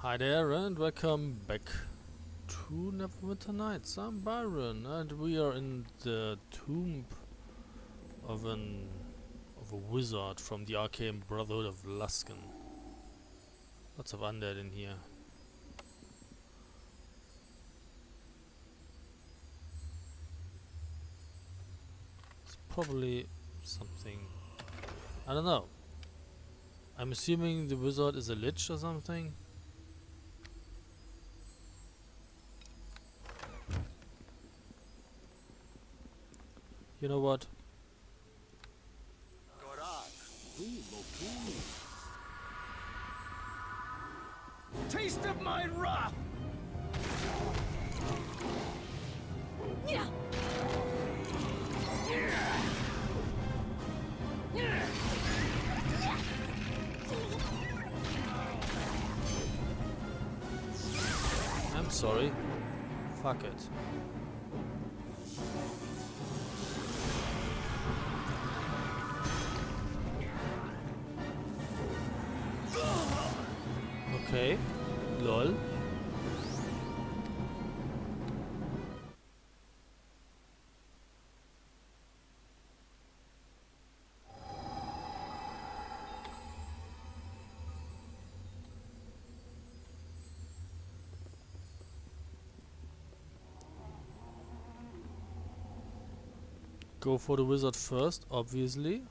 Hi there and welcome back to Neverwinter Nights. I'm Byron and we are in the tomb of a wizard from the arcane Brotherhood of Luskan. Lots of undead in here. It's probably something, I don't know. I'm assuming the wizard is a lich or something. You know what? Taste of my wrath! I'm sorry. Fuck it. Okay. Lol. Go for the wizard first, obviously.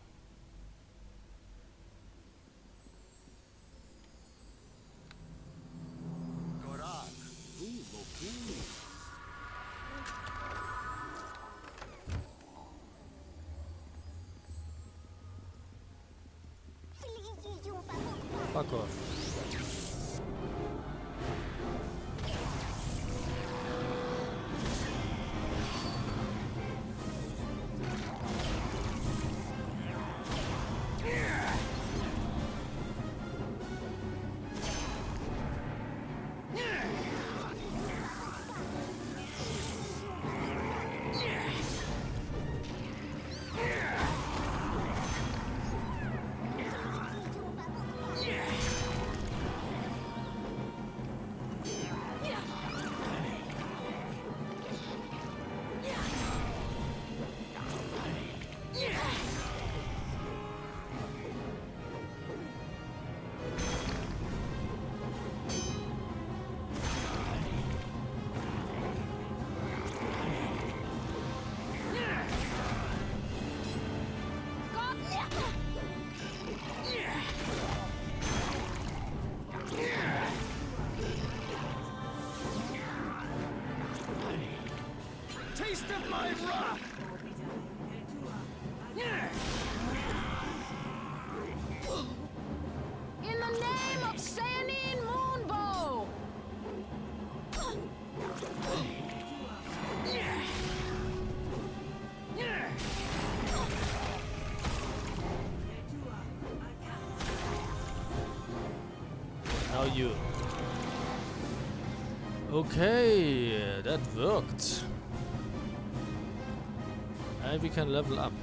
Fuck off. Taste of my wrath! In the name of Sanine Moonbow! Now you. Okay, that worked. And we can level up.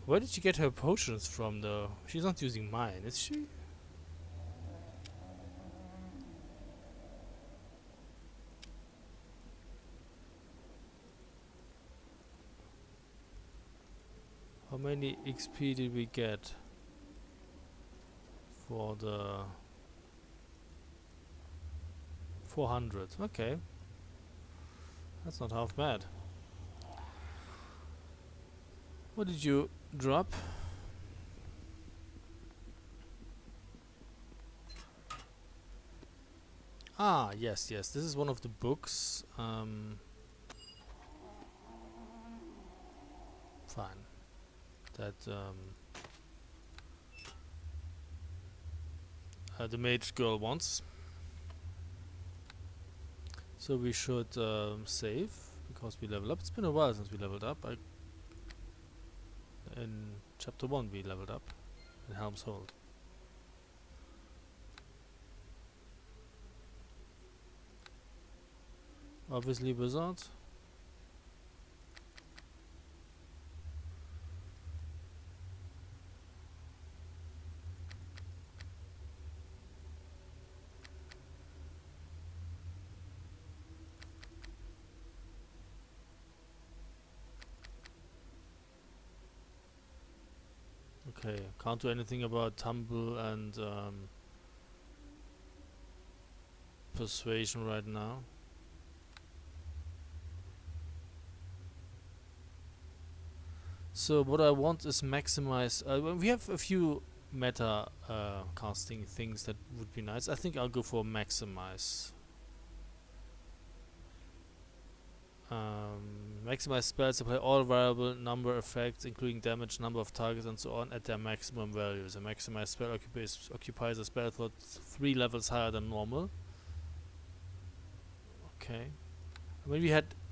Where did she get her potions from though? She's not using mine, is she? How many XP did we get for the 400? Okay. That's not half bad. What did you drop? Ah, yes, yes. This is one of the books. Fine. That the mage girl wants. So we should save because we level up. It's been a while since we leveled up. In chapter 1 we leveled up in Helm's Hold. Obviously wizard. Okay, can't do anything about tumble and persuasion right now. So what I want is maximize. We have a few meta casting things that would be nice. I think I'll go for maximize. Maximize spells apply all variable number effects, including damage, number of targets, and so on, at their maximum values. A maximized spell occupies a spell slot 3 levels higher than normal. Okay. I mean,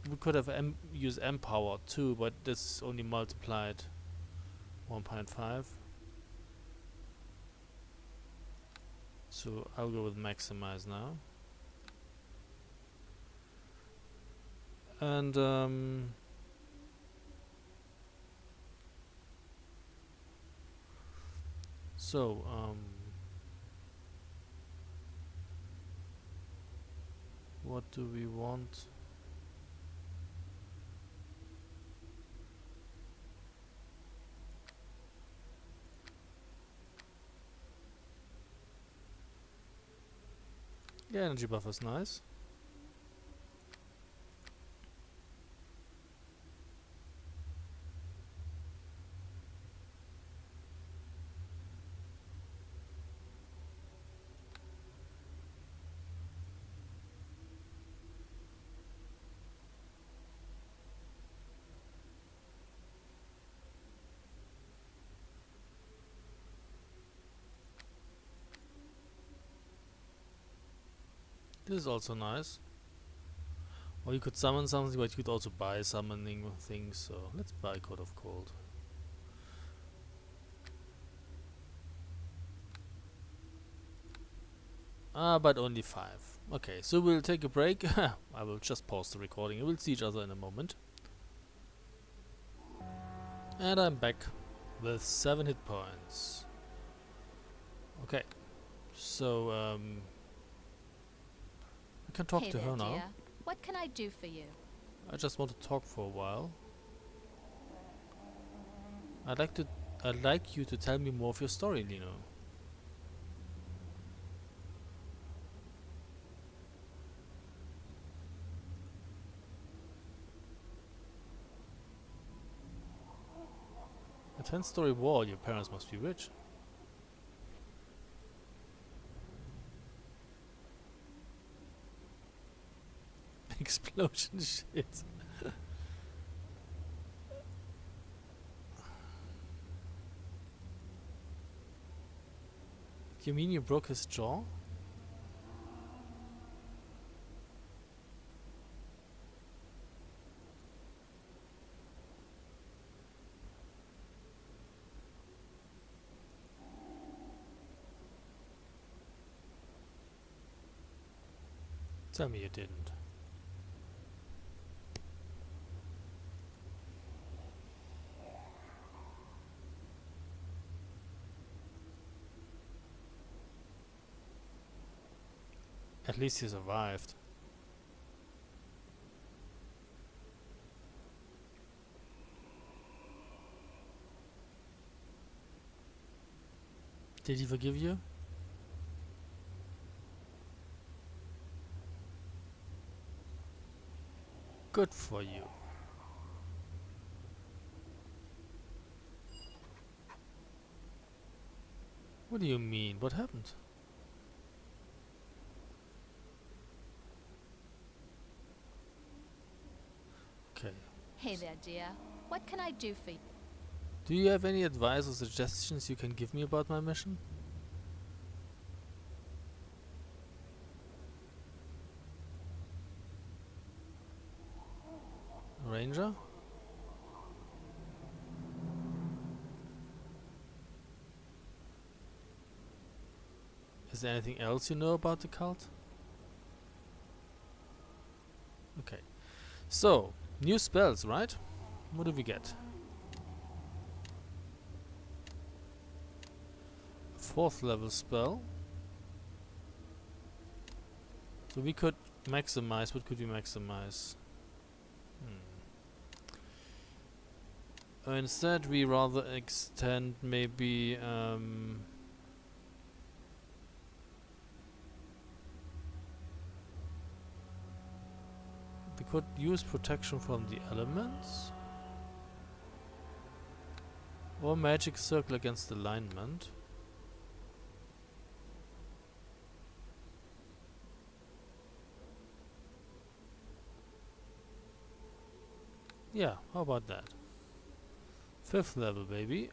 we could have used empower too, but this is only multiplied 1.5. So I'll go with maximize now. And what do we want? Yeah, energy buff is nice. This is also nice. Or you could summon something, but you could also buy summoning things, so let's buy Code of Cold. But only 5. Okay, so we'll take a break. I will just pause the recording and we'll see each other in a moment. And I'm back with 7 hit points. Okay, so we can talk to her now. Dear. What can I do for you? I just want to talk for a while. I'd like you to tell me more of your story, Lino. A 10-story wall, your parents must be rich. Explosion shit. You mean you broke his jaw? Tell me you didn't. At least he survived. Did he forgive you? Good for you. What do you mean? What happened? Okay. Hey there, dear. What can I do for you? Do you have any advice or suggestions you can give me about my mission? Ranger? Is there anything else you know about the cult? Okay. So, new spells, right? What do we get? 4th level spell. So we could maximize. What could we maximize? Instead, we rather extend maybe we could use protection from the elements or magic circle against alignment. Yeah, how about that? 5th level, baby.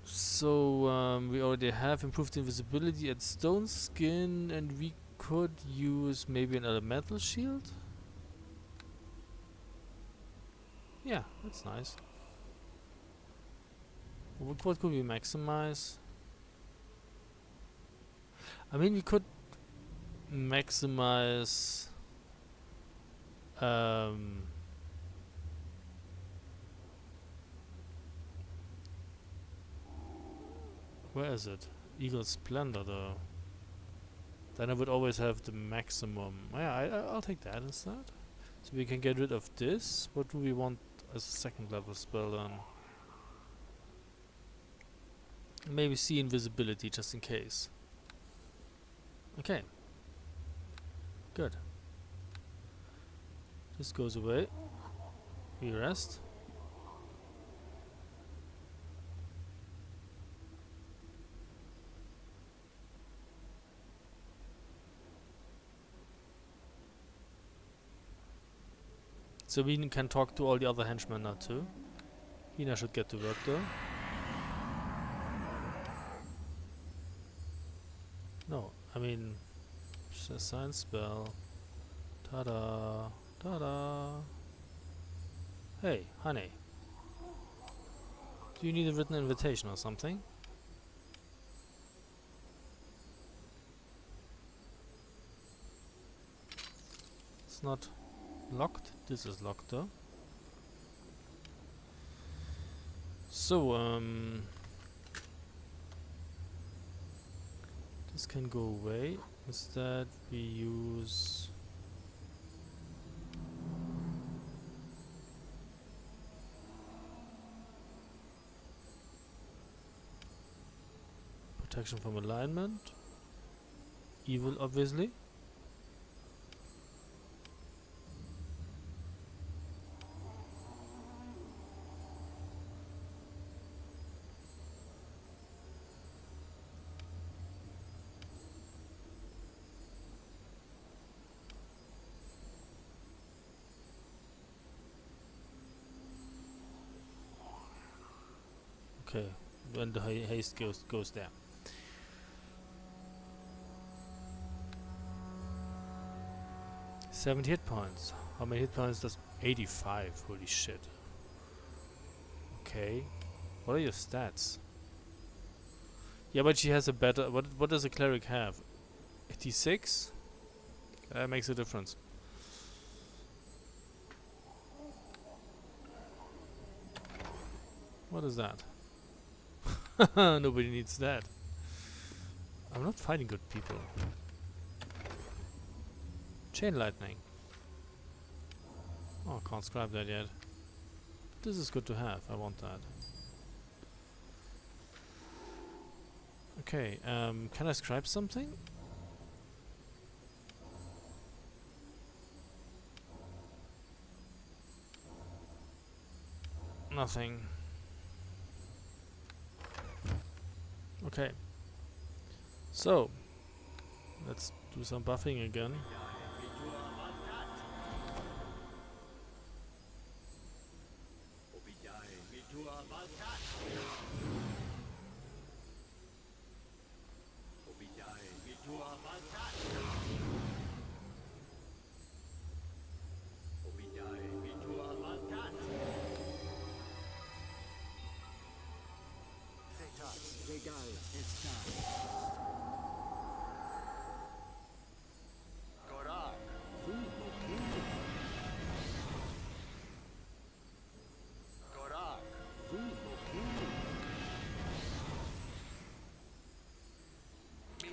So we already have improved invisibility at stone skin, and we could use maybe an elemental shield. Yeah, that's nice. What could we maximize? I mean, we could maximize where is it? Eagle Splendor though. Then I would always have the maximum. Yeah, I'll take that instead. So we can get rid of this. What do we want as a 2nd level spell then? Maybe see invisibility just in case. Okay. Good. This goes away. We rest. So we can talk to all the other henchmen now too. Hina should get to work though. No, I mean, science spell. Ta-da, ta-da. Hey, honey. Do you need a written invitation or something? It's not locked. This is locked though. So, this can go away. Instead, we use protection from alignment. Evil, obviously. Okay, when the haste goes there. $70 hit points. How many hit points does 85? Holy shit. Okay. What are your stats? Yeah, but she has a better. What does a cleric have? 86? That makes a difference. What is that? Nobody needs that. I'm not fighting good people. Chain lightning. Oh, can't scribe that yet. This is good to have. I want that. Okay, can I scribe something? Nothing. Okay. So, let's do some buffing again.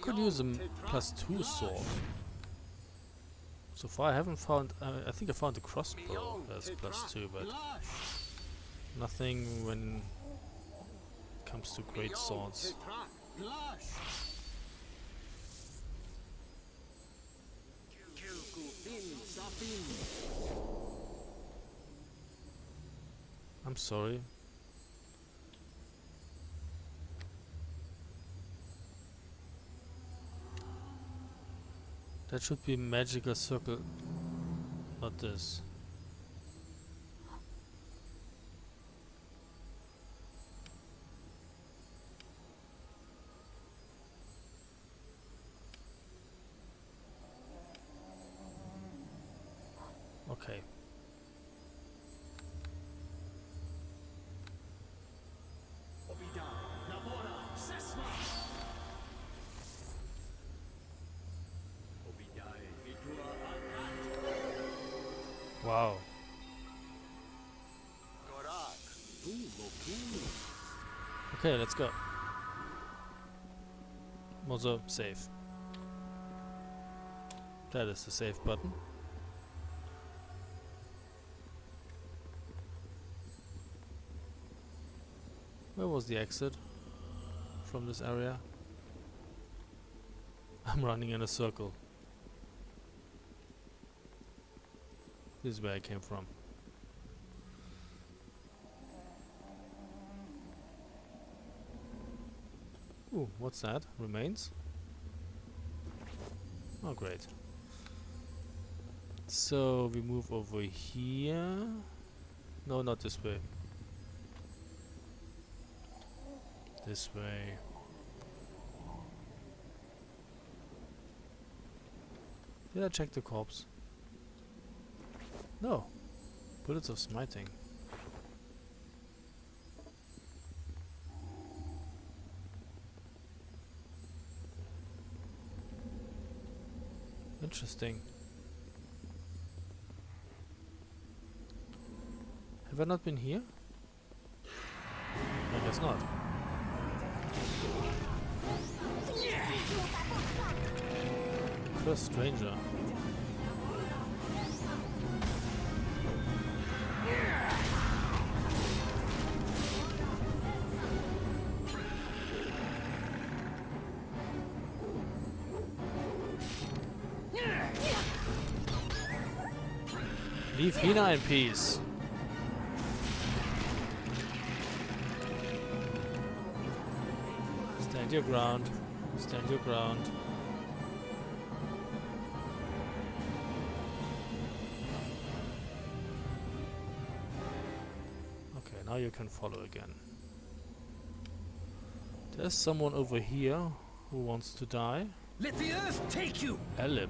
Could use a +2 sword. So far I haven't found, I think I found a crossbow as +2, but nothing when it comes to great swords. I'm sorry. That should be magical circle, not this. Okay. Wow. Okay, let's go. Also, save. That is the save button. Where was the exit from this area? I'm running in a circle. This is where I came from. Ooh, what's that? Remains? Oh, great. So we move over here. No, not this way. This way. Did I check the corpse? No. Bullets of smiting. Interesting. Have I not been here? I guess not. First stranger. Leave Hina in peace. Stand your ground. Stand your ground. Okay, now you can follow again. There's someone over here who wants to die. Let the earth take you! Alib.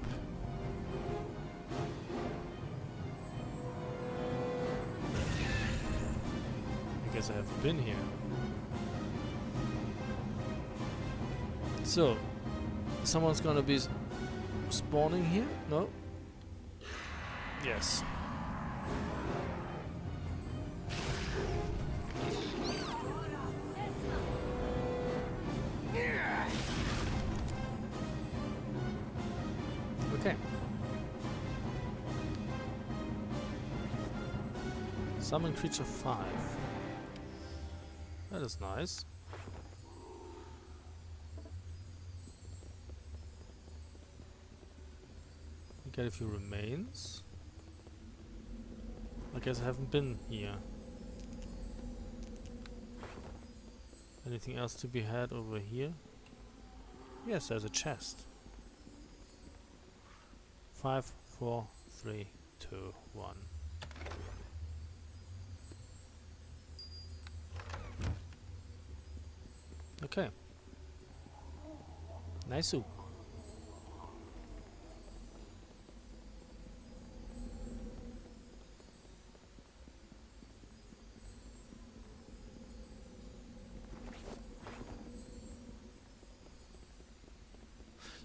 I guess I haven't been here. So, someone's gonna be spawning here? No? Yes. Okay. Summon creature 5. That is nice. We get a few remains. I guess I haven't been here. Anything else to be had over here? Yes, there's a chest. 5, 4, 3, 2, 1. Okay. Nice.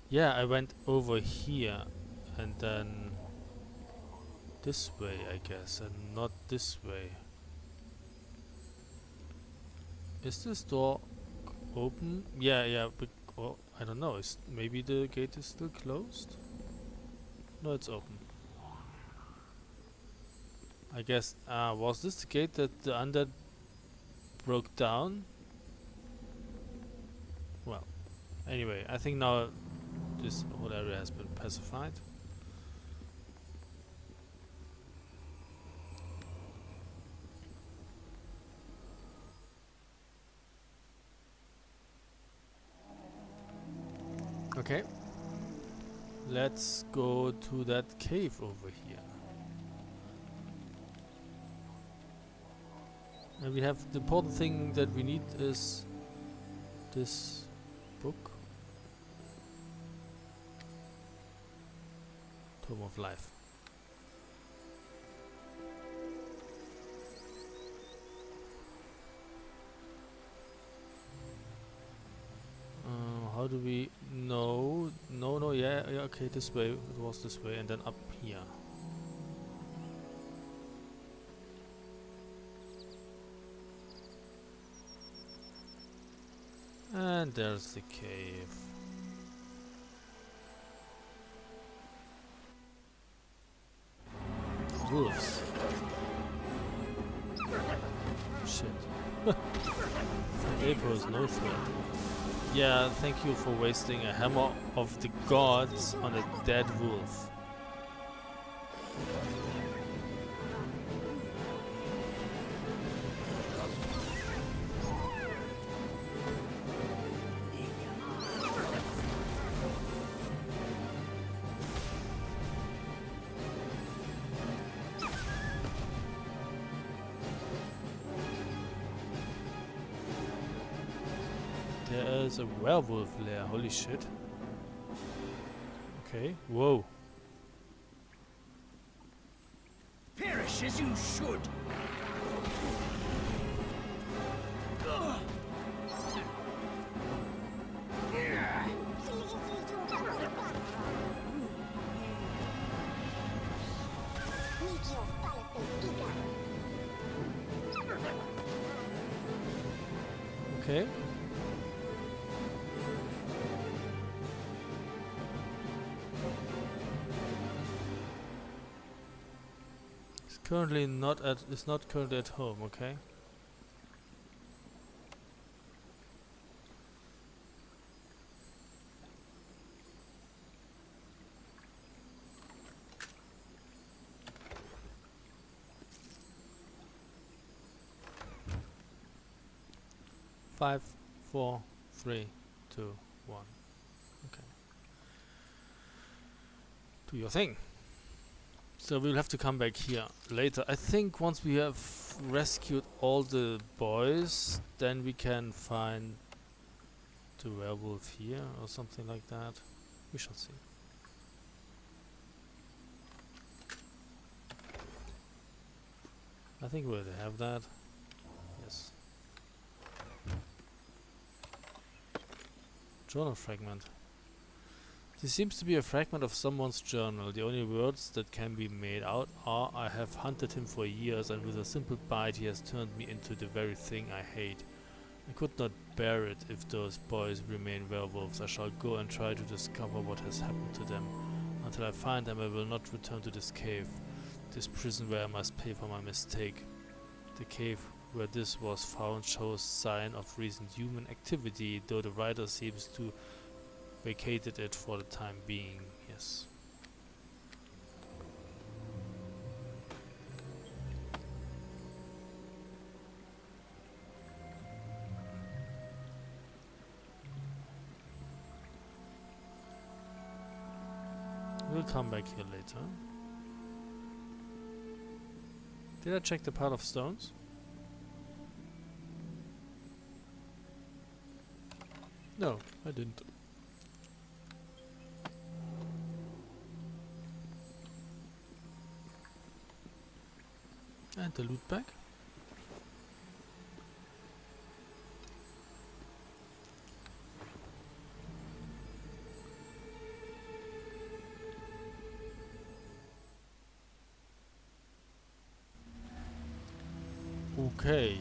Yeah, I went over here and then this way, I guess, and not this way. Is this door open? Yeah, oh, I don't know. Maybe the gate is still closed? No, it's open. I guess, was this the gate that the undead broke down? Well, anyway, I think now this whole area has been pacified. Okay. Let's go to that cave over here. And we have the important thing that we need is this book. Tome of Life. How do we... No, yeah, okay, this way. It was this way, and then up here. And there's the cave. Wolves. Shit. April is no threat. Yeah, thank you for wasting a hammer of the gods on a dead wolf. There is a werewolf lair, holy shit. Okay, whoa. Perish as you should. Okay. It's not currently at home, okay? Five, 4, 3, 2, 1. Okay. Do your thing. So we'll have to come back here later. I think once we have rescued all the boys, then we can find the werewolf here or something like that. We shall see. I think we already have that. Yes. Journal fragment. This seems to be a fragment of someone's journal. The only words that can be made out are, "I have hunted him for years, and with a simple bite he has turned me into the very thing I hate. I could not bear it if those boys remain werewolves. I shall go and try to discover what has happened to them. Until I find them, I will not return to this cave, this prison where I must pay for my mistake." The cave where this was found shows sign of recent human activity, though the writer seems to vacated it for the time being. Yes. We'll come back here later. Did I check the pile of stones? No, I didn't. And the loot bag. Okay.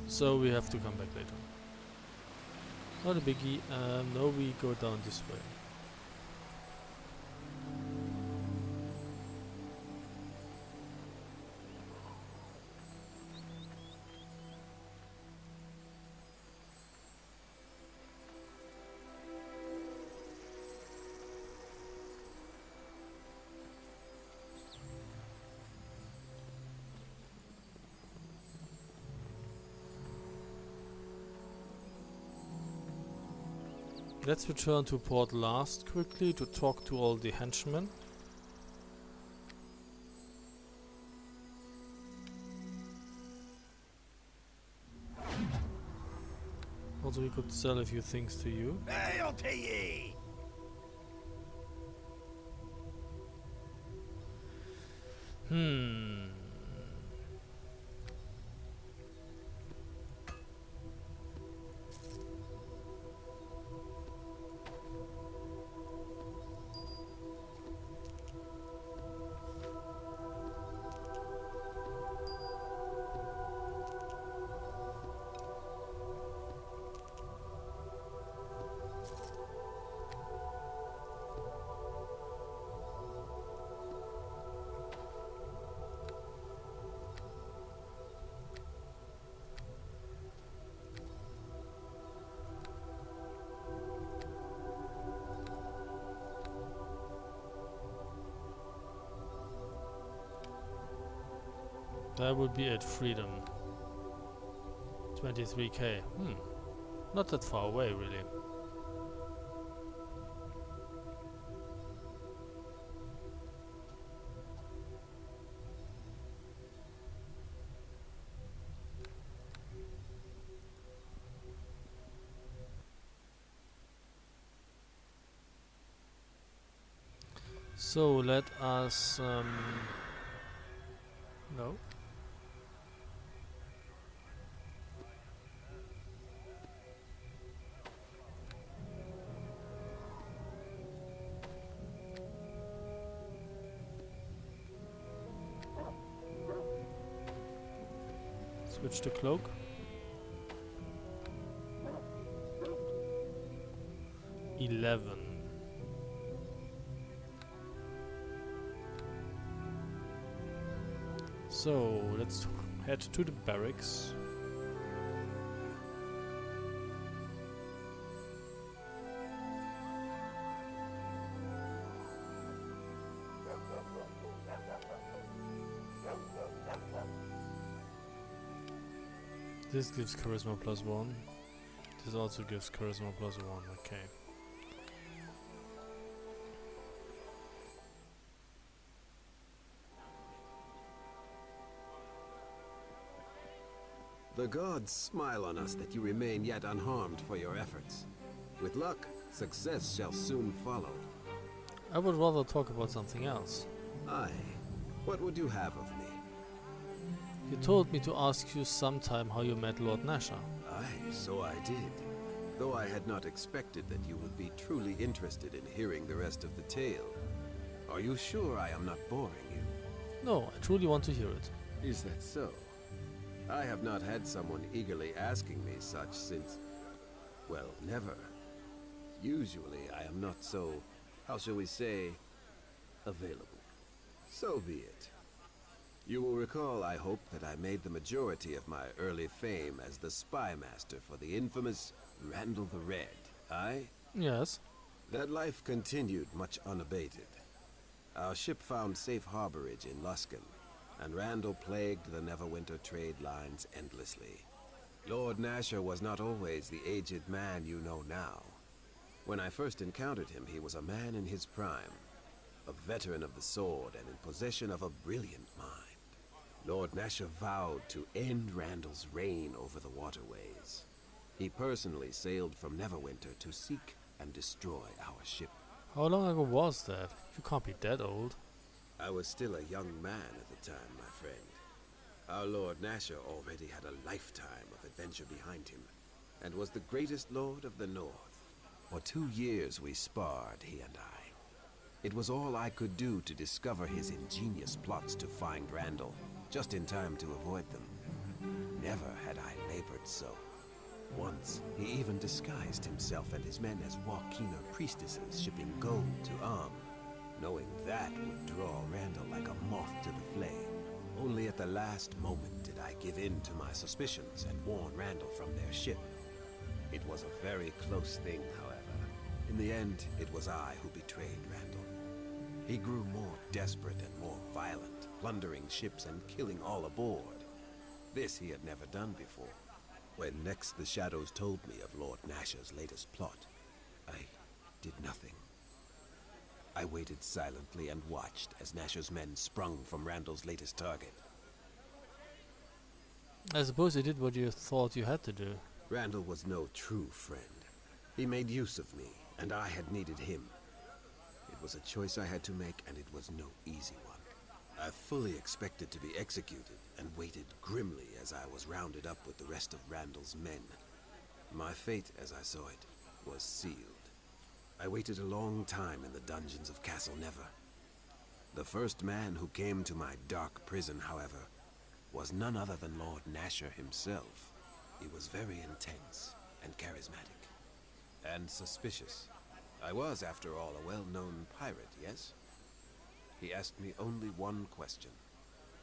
So we have to come back later. Not a biggie. No, we go down this way. Let's return to Port Llast quickly to talk to all the henchmen. Also, we could sell a few things to you. Hail to ye! Hmm. That would be it. Freedom. 23k. Not that far away, really. So let us no. Switch to cloak. $11. So let's head to the barracks. This gives charisma +1. This also gives charisma +1. Okay. The gods smile on us that you remain yet unharmed for your efforts. With luck, success shall soon follow. I would rather talk about something else. Aye. What would you have of me? You told me to ask you sometime how you met Lord Nasher. Aye, so I did. Though I had not expected that you would be truly interested in hearing the rest of the tale. Are you sure I am not boring you? No, I truly want to hear it. Is that so? I have not had someone eagerly asking me such since... well, never. Usually I am not so, how shall we say, available. So be it. You will recall, I hope, that I made the majority of my early fame as the spy master for the infamous Randall the Red, aye? Yes. That life continued much unabated. Our ship found safe harborage in Luskan, and Randall plagued the Neverwinter trade lines endlessly. Lord Nasher was not always the aged man you know now. When I first encountered him, he was a man in his prime, a veteran of the sword and in possession of a brilliant mind. Lord Nasher vowed to end Randall's reign over the waterways. He personally sailed from Neverwinter to seek and destroy our ship. How long ago was that? You can't be that old. I was still a young man at the time, my friend. Our Lord Nasher already had a lifetime of adventure behind him, and was the greatest lord of the North. For 2 years we sparred, he and I. It was all I could do to discover his ingenious plots to find Randall, just in time to avoid them. Never had I labored so. Once, he even disguised himself and his men as Wakina priestesses shipping gold to Am, knowing that would draw Randall like a moth to the flame. Only at the last moment did I give in to my suspicions and warn Randall from their ship. It was a very close thing, however. In the end, it was I who betrayed Randall. He grew more desperate and more violent, plundering ships and killing all aboard. This he had never done before. When next the Shadows told me of Lord Nasher's latest plot, I did nothing. I waited silently and watched as Nasher's men sprung from Randall's latest target. I suppose you did what you thought you had to do. Randall was no true friend. He made use of me, and I had needed him. It was a choice I had to make, and it was no easy one. I fully expected to be executed, and waited grimly as I was rounded up with the rest of Randall's men. My fate, as I saw it, was sealed. I waited a long time in the dungeons of Castle Never. The first man who came to my dark prison, however, was none other than Lord Nasher himself. He was very intense and charismatic, and suspicious. I was, after all, a well-known pirate, yes? He asked me only one question.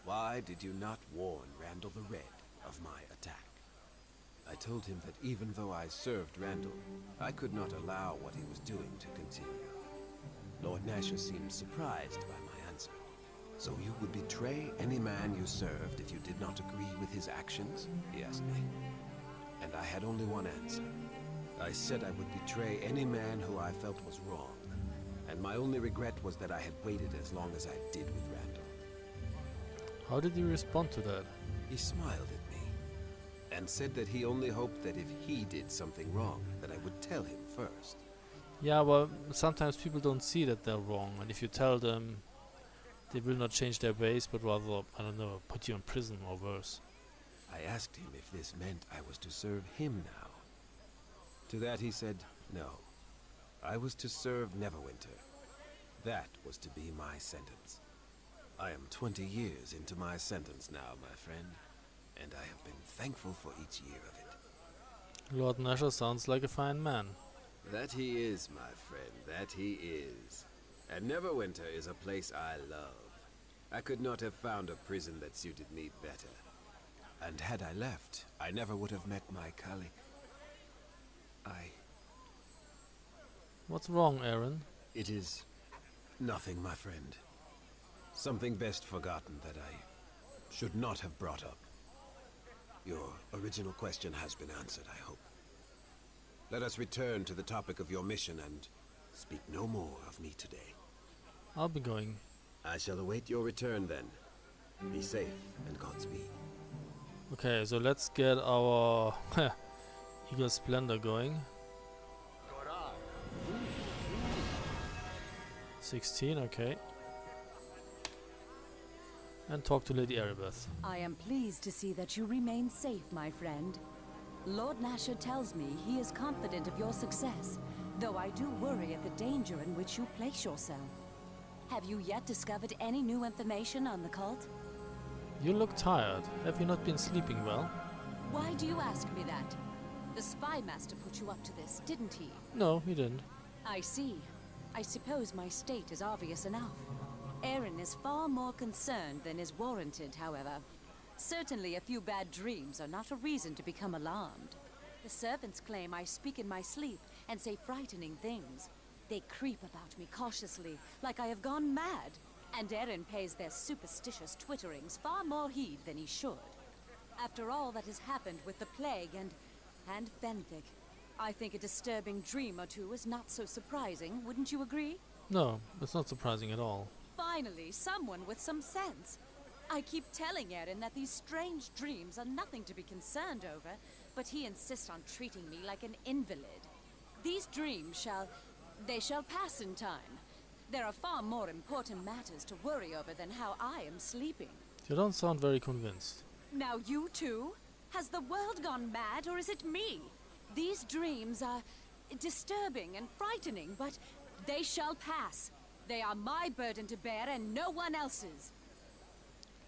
Why did you not warn Randall the Red of my attack? I told him that even though I served Randall, I could not allow what he was doing to continue. Lord Nasher seemed surprised by my answer. So you would betray any man you served if you did not agree with his actions? He asked me. And I had only one answer. I said I would betray any man who I felt was wrong. And my only regret was that I had waited as long as I did with Randall. How did you respond to that? He smiled at me, and said that he only hoped that if he did something wrong, that I would tell him first. Yeah, well, sometimes people don't see that they're wrong, and if you tell them, they will not change their ways, but rather, I don't know, put you in prison or worse. I asked him if this meant I was to serve him now. To that he said, no. I was to serve Neverwinter. That was to be my sentence. I am 20 years into my sentence now, my friend, and I have been thankful for each year of it. Lord Nasher sounds like a fine man. That he is, my friend, that he is. And Neverwinter is a place I love. I could not have found a prison that suited me better. And had I left, I never would have met my colleague. What's wrong, Arin? It is nothing, my friend. Something best forgotten that I should not have brought up. Your original question has been answered, I hope. Let us return to the topic of your mission and speak no more of me today. I'll be going. I shall await your return then. Be safe and Godspeed. Okay, so let's get our Eagle Splendor going. 16, okay. And talk to Lady Aribeth. I am pleased to see that you remain safe, my friend. Lord Nasher tells me he is confident of your success, though I do worry at the danger in which you place yourself. Have you yet discovered any new information on the cult? You look tired. Have you not been sleeping well? Why do you ask me that? The spy master put you up to this, didn't he? No, he didn't. I see. I suppose my state is obvious enough. Arin is far more concerned than is warranted, however. Certainly a few bad dreams are not a reason to become alarmed. The servants claim I speak in my sleep and say frightening things. They creep about me cautiously, like I have gone mad. And Arin pays their superstitious twitterings far more heed than he should. After all that has happened with the plague and Fenthik, I think a disturbing dream or two is not so surprising, wouldn't you agree? No, it's not surprising at all. Finally, someone with some sense. I keep telling Arin that these strange dreams are nothing to be concerned over, but he insists on treating me like an invalid. These dreams shall pass in time. There are far more important matters to worry over than how I am sleeping. You don't sound very convinced. Now you too? Has the world gone mad, or is it me? These dreams are disturbing and frightening, but they shall pass. They are my burden to bear and no one else's.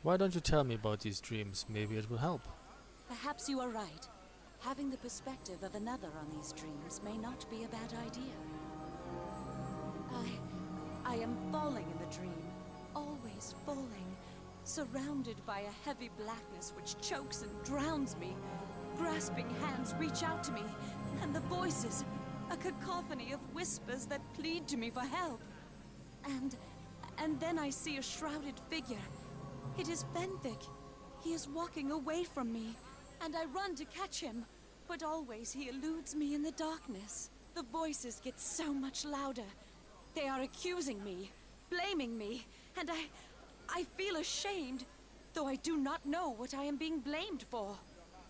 Why don't you tell me about these dreams? Maybe it will help. Perhaps you are right. Having the perspective of another on these dreams may not be a bad idea. I am falling in the dream, always falling, surrounded by a heavy blackness which chokes and drowns me. Grasping hands reach out to me, and the voices, a cacophony of whispers that plead to me for help. And then I see a shrouded figure. It is Fenthik. He is walking away from me, and I run to catch him, but always he eludes me in the darkness. The voices get so much louder. They are accusing me, blaming me, and I feel ashamed, though I do not know what I am being blamed for.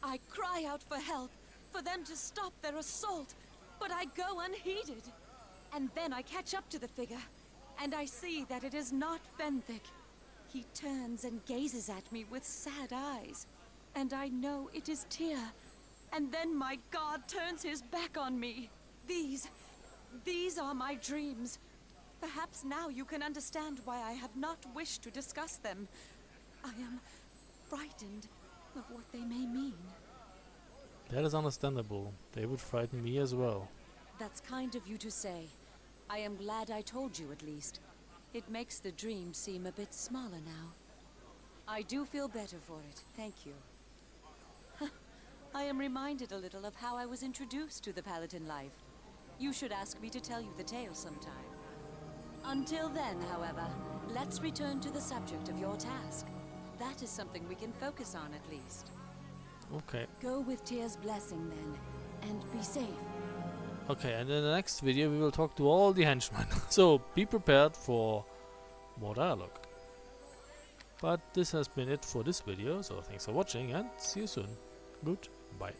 I cry out for help, for them to stop their assault, but I go unheeded. And then I catch up to the figure, and I see that it is not Fenthic. He turns and gazes at me with sad eyes, and I know it is Tyr. And then my god turns his back on me. These are my dreams. Perhaps now you can understand why I have not wished to discuss them. I am frightened of what they may mean. That is understandable. They would frighten me as well. That's kind of you to say. I am glad I told you at least. It makes the dream seem a bit smaller now. I do feel better for it, thank you. I am reminded a little of how I was introduced to the Paladin life. You should ask me to tell you the tale sometime. Until then, however, let's return to the subject of your task. That is something we can focus on at least. Okay. Go with Tyr's blessing then, and be safe. Okay, and in the next video we will talk to all the henchmen. So be prepared for more dialogue. But this has been it for this video, so thanks for watching and see you soon. Goodbye.